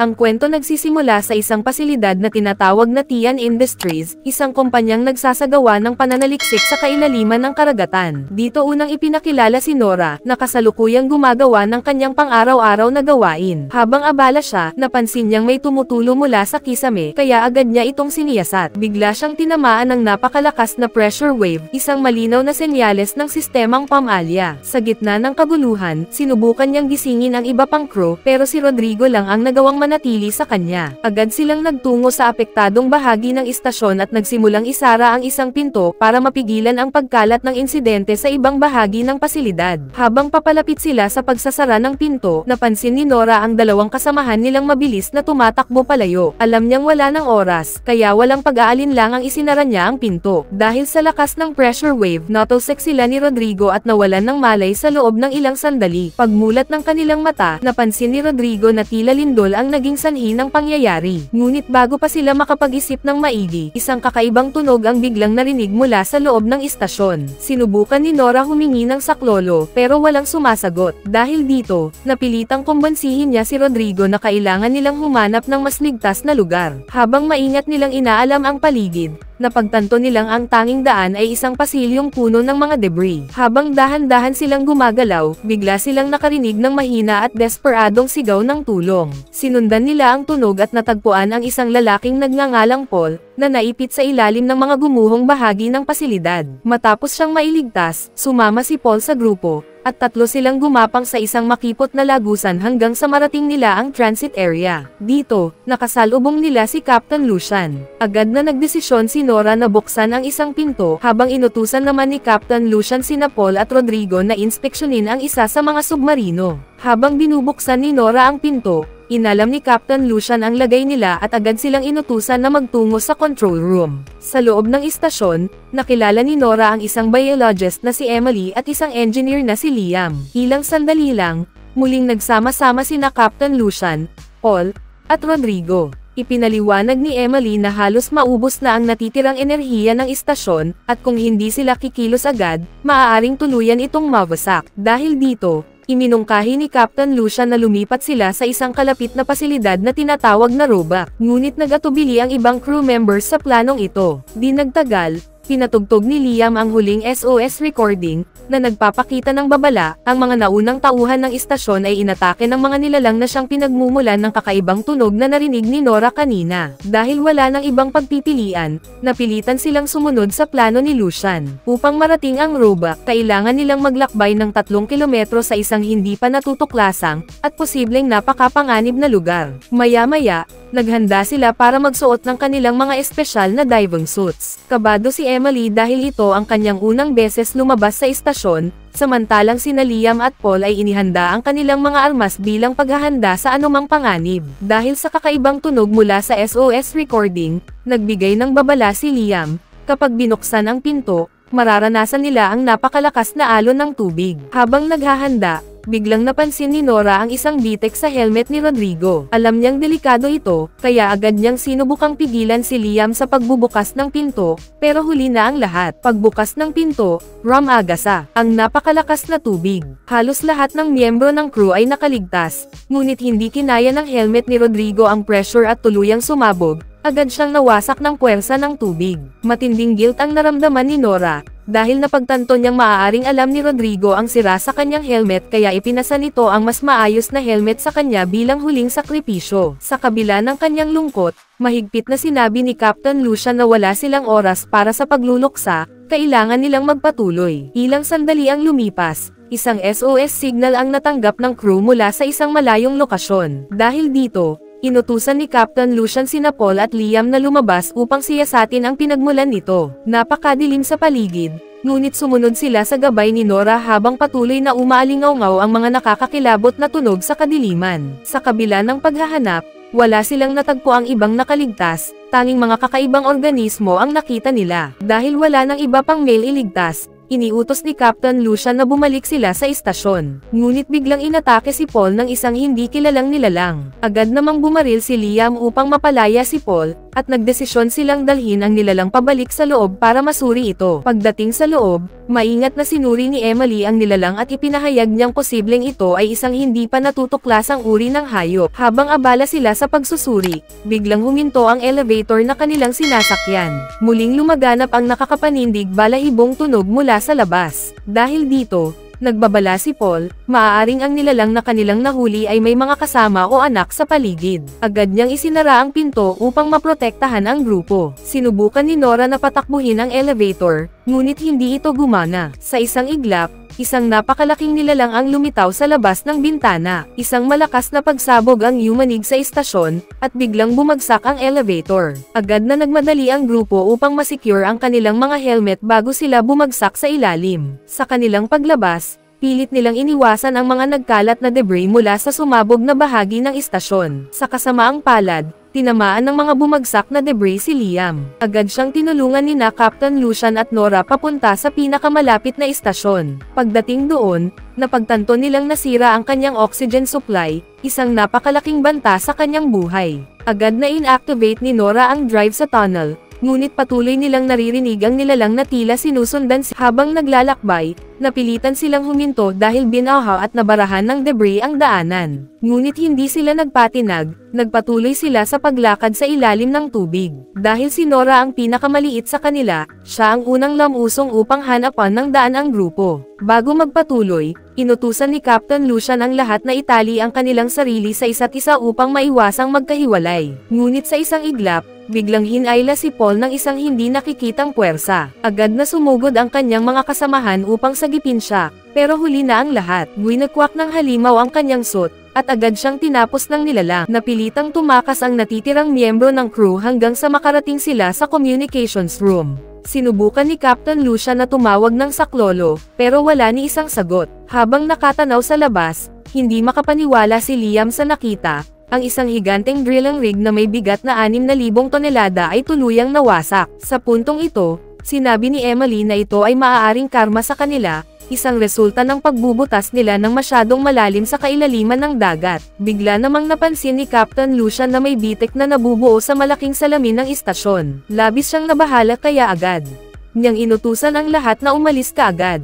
Ang kwento nagsisimula sa isang pasilidad na tinatawag na Tian Industries, isang kumpanyang nagsasagawa ng pananaliksik sa kailaliman ng karagatan. Dito unang ipinakilala si Nora, na kasalukuyang gumagawa ng kanyang pang-araw-araw na gawain. Habang abala siya, napansin niyang may tumutulo mula sa kisame, kaya agad niya itong siniyasat. Bigla siyang tinamaan ng napakalakas na pressure wave, isang malinaw na senyales ng sistemang pamaalya. Sa gitna ng kabuluhan, sinubukan niyang gisingin ang iba pang crew, pero si Rodrigo lang ang nagawang manatili sa kanya. Agad silang nagtungo sa apektadong bahagi ng istasyon at nagsimulang isara ang isang pinto para mapigilan ang pagkalat ng insidente sa ibang bahagi ng pasilidad. Habang papalapit sila sa pagsasara ng pinto, napansin ni Nora ang dalawang kasamahan nilang mabilis na tumatakbo palayo. Alam niyang wala ng oras, kaya walang pag-aalinlang ang isinara niya ang pinto. Dahil sa lakas ng pressure wave, natulsek sila ni Rodrigo at nawalan ng malay sa loob ng ilang sandali. Pagmulat ng kanilang mata, napansin ni Rodrigo na tila lindol ang naging sanhi ng pangyayari. Ngunit bago pa sila makapag-isip ng maigi, isang kakaibang tunog ang biglang narinig mula sa loob ng istasyon. Sinubukan ni Nora humingi ng saklolo, pero walang sumasagot. Dahil dito, napilitang kumbansihin niya si Rodrigo na kailangan nilang humanap ng mas ligtas na lugar. Habang maingat nilang inaalam ang paligid, napagtanto nilang ang tanging daan ay isang pasilyong puno ng mga debris. Habang dahan-dahan silang gumagalaw, bigla silang nakarinig ng mahina at desperadong sigaw ng tulong. Sinundan nila ang tunog at natagpuan ang isang lalaking nagngangalang Paul, na naipit sa ilalim ng mga gumuhong bahagi ng pasilidad. Matapos siyang mailigtas, sumama si Paul sa grupo, at tatlo silang gumapang sa isang makipot na lagusan hanggang sa marating nila ang transit area. Dito, nakasalubong nila si Captain Lucian. Agad na nagdesisyon si Nora na buksan ang isang pinto, habang inutusan naman ni Captain Lucian sina Paul at Rodrigo na inspeksyonin ang isa sa mga submarino. Habang binubuksan ni Nora ang pinto, inalam ni Captain Lucian ang lagay nila at agad silang inutusan na magtungo sa control room. Sa loob ng istasyon, nakilala ni Nora ang isang biologist na si Emily at isang engineer na si Liam. Ilang sandali lang, muling nagsama-sama sina Captain Lucian, Paul, at Rodrigo. Ipinaliwanag ni Emily na halos maubos na ang natitirang enerhiya ng istasyon, at kung hindi sila kikilos agad, maaaring tuluyan itong mawasak. Dahil dito, iminungkahi ni Captain Lucian na lumipat sila sa isang kalapit na pasilidad na tinatawag na Roebuck. Ngunit nagatubili ang ibang crew members sa planong ito. Di nagtagal, pinatugtog ni Liam ang huling SOS recording, na nagpapakita ng babala. Ang mga naunang tauhan ng istasyon ay inatake ng mga nilalang na siyang pinagmumulan ng kakaibang tunog na narinig ni Nora kanina. Dahil wala ng ibang pagpipilian, napilitan silang sumunod sa plano ni Lucian. Upang marating ang Roebuck, kailangan nilang maglakbay ng 3 kilometro sa isang hindi pa natutuklasang, at posibleng napakapanganib na lugar. Maya-maya, naghanda sila para magsuot ng kanilang mga espesyal na diving suits. Kabado si Emily dahil ito ang kanyang unang beses lumabas sa istasyon, samantalang sina Liam at Paul ay inihanda ang kanilang mga armas bilang paghahanda sa anumang panganib. Dahil sa kakaibang tunog mula sa SOS recording, nagbigay ng babala si Liam, kapag binuksan ang pinto, mararanasan nila ang napakalakas na alon ng tubig. Habang naghahanda, biglang napansin ni Nora ang isang bitek sa helmet ni Rodrigo. Alam niyang delikado ito, kaya agad niyang sinubukang pigilan si Liam sa pagbubukas ng pinto, pero huli na ang lahat. Pagbukas ng pinto, rumagasa ang napakalakas na tubig. Halos lahat ng miyembro ng crew ay nakaligtas, ngunit hindi kinaya ng helmet ni Rodrigo ang pressure at tuluyang sumabog. Agad siyang nawasak ng puwersa ng tubig. Matinding guilt ang naramdaman ni Nora, dahil napagtanto niyang maaaring alam ni Rodrigo ang sira sa kanyang helmet, kaya ipinasa nito ang mas maayos na helmet sa kanya bilang huling sakripisyo. Sa kabila ng kanyang lungkot, mahigpit na sinabi ni Captain Lucian na wala silang oras para sa pagluluksa, kailangan nilang magpatuloy. Ilang sandali ang lumipas, isang SOS signal ang natanggap ng crew mula sa isang malayong lokasyon. Dahil dito, inutusan ni Captain Lucian sina Paul at Liam na lumabas upang siyasatin ang pinagmulan nito. Napakadilim sa paligid, ngunit sumunod sila sa gabay ni Nora habang patuloy na umaalingaw-ngaw ang mga nakakakilabot na tunog sa kadiliman. Sa kabila ng paghahanap, wala silang natagpo ang ibang nakaligtas, tanging mga kakaibang organismo ang nakita nila. Dahil wala nang iba pang male iligtas, iniutos ni Captain Lucian na bumalik sila sa istasyon. Ngunit biglang inatake si Paul ng isang hindi kilalang nilalang. Agad namang bumaril si Liam upang mapalaya si Paul, at nagdesisyon silang dalhin ang nilalang pabalik sa loob para masuri ito. Pagdating sa loob, maingat na sinuri ni Emily ang nilalang at ipinahayag niyang posibleng ito ay isang hindi pa natutuklasang uri ng hayop. Habang abala sila sa pagsusuri, biglang huminto ang elevator na kanilang sinasakyan. Muling lumaganap ang nakakapanindig balahibong tunog mula sa labas. Dahil dito, nagbabala si Paul, maaaring ang nilalang na kanilang nahuli ay may mga kasama o anak sa paligid. Agad niyang isinara ang pinto upang maprotektahan ang grupo. Sinubukan ni Nora na patakbuhin ang elevator, ngunit hindi ito gumana. Sa isang iglap, isang napakalaking nilalang ang lumitaw sa labas ng bintana. Isang malakas na pagsabog ang yumanig sa istasyon, at biglang bumagsak ang elevator. Agad na nagmadali ang grupo upang masecure ang kanilang mga helmet bago sila bumagsak sa ilalim. Sa kanilang paglabas, pilit nilang iniwasan ang mga nagkalat na debris mula sa sumabog na bahagi ng istasyon. Sa kasamaang palad, tinamaan ng mga bumagsak na debris si Liam. Agad siyang tinulungan ni Captain Lucian at Nora papunta sa pinakamalapit na istasyon. Pagdating doon, napagtanto nilang nasira ang kanyang oxygen supply, isang napakalaking banta sa kanyang buhay. Agad na inactivate ni Nora ang drive sa tunnel, ngunit patuloy nilang naririnig ang nilalang na tila sinusundan habang naglalakbay. Napilitan silang huminto dahil binaha at nabarahan ng debris ang daanan. Ngunit hindi sila nagpatinag, nagpatuloy sila sa paglakad sa ilalim ng tubig. Dahil si Nora ang pinakamaliit sa kanila, siya ang unang lamusong upang hanapan ng daan ang grupo. Bago magpatuloy, inutusan ni Captain Lucian ang lahat na itali ang kanilang sarili sa isa't isa upang maiwasang magkahiwalay. Ngunit sa isang iglap, biglang hinayla si Paul ng isang hindi nakikitang puwersa. Agad na sumugod ang kanyang mga kasamahan upang sagipin siya, pero huli na ang lahat. Gwinakwak ng halimaw ang kanyang suit, at agad siyang tinapos ng nilalang. Napilitang tumakas ang natitirang miyembro ng crew hanggang sa makarating sila sa communications room. Sinubukan ni Captain Lucian na tumawag ng saklolo, pero wala ni isang sagot. Habang nakatanaw sa labas, hindi makapaniwala si Liam sa nakita. Ang isang higanteng drilling rig na may bigat na 6,000 tonelada ay tuluyang nawasak. Sa puntong ito, sinabi ni Emily na ito ay maaaring karma sa kanila, isang resulta ng pagbubutas nila ng masyadong malalim sa kailaliman ng dagat. Bigla namang napansin ni Captain Lucian na may bitik na nabubuo sa malaking salamin ng istasyon. Labis siyang nabahala kaya agad niyang inutusan ang lahat na umalis kaagad.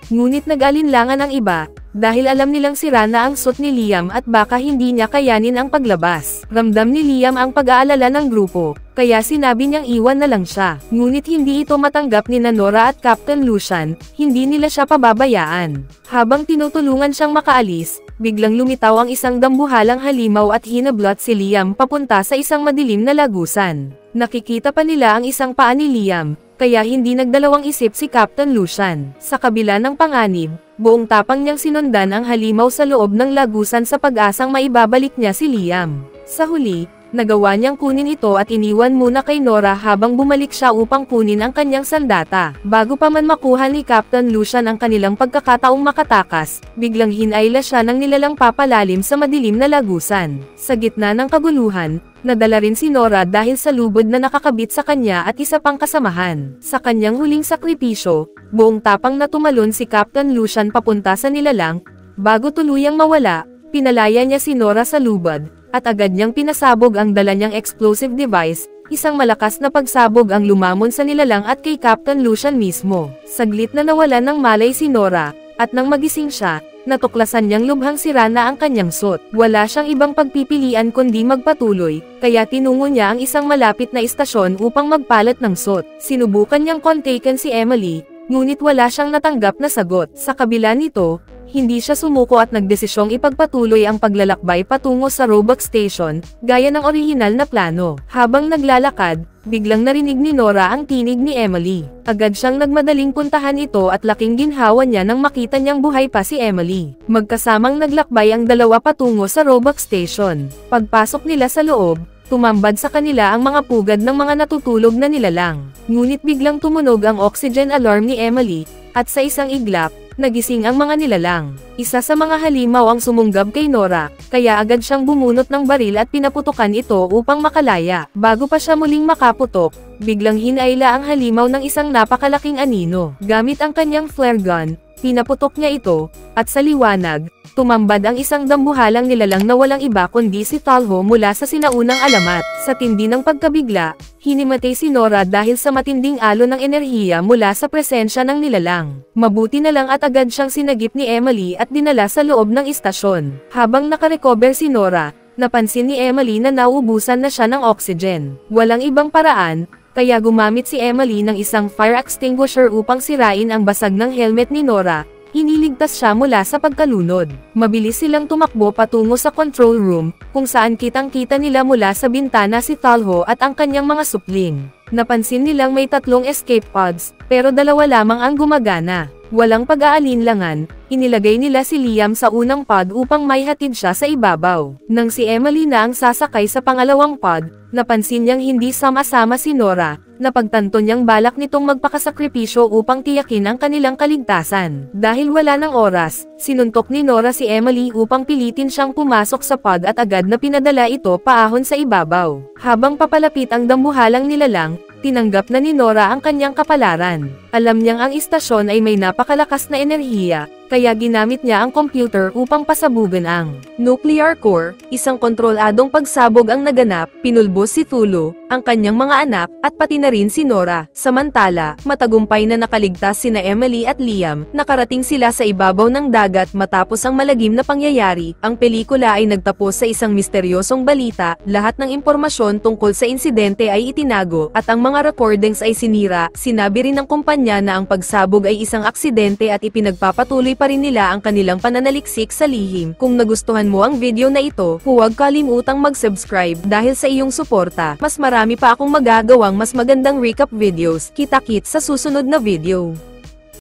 Ngunit nag-alinlangan ang iba, dahil alam nilang sira na ang suit ni Liam at baka hindi niya kayanin ang paglabas. Ramdam ni Liam ang pag-aalala ng grupo, kaya sinabi niyang iwan na lang siya. Ngunit hindi ito matanggap ni Nora at Captain Lucian, hindi nila siya pababayaan. Habang tinutulungan siyang makaalis, biglang lumitaw ang isang dambuhalang halimaw at hinablot si Liam papunta sa isang madilim na lagusan. Nakikita pa nila ang isang paa ni Liam, kaya hindi nagdalawang isip si Captain Lucian. Sa kabila ng panganib, buong tapang niyang sinundan ang halimaw sa loob ng lagusan sa pag-asang maibabalik niya si Liam. Sa huli, nagawa niyang kunin ito at iniwan muna kay Nora habang bumalik siya upang kunin ang kanyang sandata. Bago pa man makuha ni Captain Lucian ang kanilang pagkakataong makatakas, biglang hinayla siya ng nilalang papalalim sa madilim na lagusan. Sa gitna ng kaguluhan, nadala rin si Nora dahil sa lubod na nakakabit sa kanya at isa pang kasamahan. Sa kanyang huling sakripisyo, buong tapang na tumalon si Captain Lucian papunta sa nilalang. Bago tuluyang mawala, pinalaya niya si Nora sa lubad, at agad niyang pinasabog ang dala niyang explosive device. Isang malakas na pagsabog ang lumamon sa nilalang at kay Captain Lucian mismo. Saglit na nawalan ng malay si Nora, at nang magising siya, natuklasan niyang lubhang sira na ang kanyang suit. Wala siyang ibang pagpipilian kundi magpatuloy, kaya tinungo niya ang isang malapit na istasyon upang magpalit ng suit. Sinubukan niyang kontakin si Emily, ngunit wala siyang natanggap na sagot. Sa kabila nito, hindi siya sumuko at nagdesisyong ipagpatuloy ang paglalakbay patungo sa Roebuck Station, gaya ng orihinal na plano. Habang naglalakad, biglang narinig ni Nora ang tinig ni Emily. Agad siyang nagmadaling puntahan ito at laking ginhawa niya nang makita niyang buhay pa si Emily. Magkasamang naglakbay ang dalawa patungo sa Roebuck Station. Pagpasok nila sa loob, tumambad sa kanila ang mga pugad ng mga natutulog na nilalang. Ngunit biglang tumunog ang oxygen alarm ni Emily, at sa isang iglap, nagising ang mga nilalang. Isa sa mga halimaw ang sumunggab kay Nora, kaya agad siyang bumunot ng baril at pinaputukan ito upang makalaya. Bago pa siya muling makaputok, biglang hinayla ang halimaw ng isang napakalaking anino. Gamit ang kanyang flare gun, pinaputok niya ito, at sa liwanag, tumambad ang isang dambuhalang nilalang na walang iba kundi si Talho mula sa sinaunang alamat. Sa tindi ng pagkabigla, hinimatay si Nora dahil sa matinding alon ng enerhiya mula sa presensya ng nilalang. Mabuti na lang at agad siyang sinagip ni Emily at dinala sa loob ng istasyon. Habang nakarecover si Nora, napansin ni Emily na nauubusan na siya ng oxygen. Walang ibang paraan, kaya gumamit si Emily ng isang fire extinguisher upang sirain ang basag ng helmet ni Nora. Iniligtas siya mula sa pagkalunod. Mabilis silang tumakbo patungo sa control room, kung saan kitang-kita nila mula sa bintana si Talho at ang kanyang mga supling. Napansin nilang may 3 escape pods, pero 2 lamang ang gumagana. Walang pag-aalinlangan, inilagay nila si Liam sa unang pod upang maihatid siya sa ibabaw. Nang si Emily na ang sasakay sa pangalawang pod, napansin niyang hindi sama-sama si Nora, napagtanto niyang balak nitong magpakasakripisyo upang tiyakin ang kanilang kaligtasan. Dahil wala ng oras, sinuntok ni Nora si Emily upang pilitin siyang pumasok sa pod at agad na pinadala ito paahon sa ibabaw. Habang papalapit ang dambuhalang nilalang, tinanggap na ni Nora ang kanyang kapalaran. Alam niyang ang istasyon ay may napakalakas na enerhiya, kaya ginamit niya ang computer upang pasabugan ang nuclear core. Isang kontroladong pagsabog ang naganap, pinulbos si Tulo, ang kanyang mga anak, at pati na rin si Nora. Samantala, matagumpay na nakaligtas sina Emily at Liam, nakarating sila sa ibabaw ng dagat matapos ang malagim na pangyayari. Ang pelikula ay nagtapos sa isang misteryosong balita, lahat ng impormasyon tungkol sa insidente ay itinago, at ang mga recordings ay sinira. Sinabi rin ng kumpanya na ang pagsabog ay isang aksidente at ipinagpapatuloy pa rin nila ang kanilang pananaliksik sa lihim. Kung nagustuhan mo ang video na ito, huwag kalimutang mag-subscribe dahil sa iyong suporta, mas marami pa akong magagawang mas magandang recap videos. Kita-kits sa susunod na video.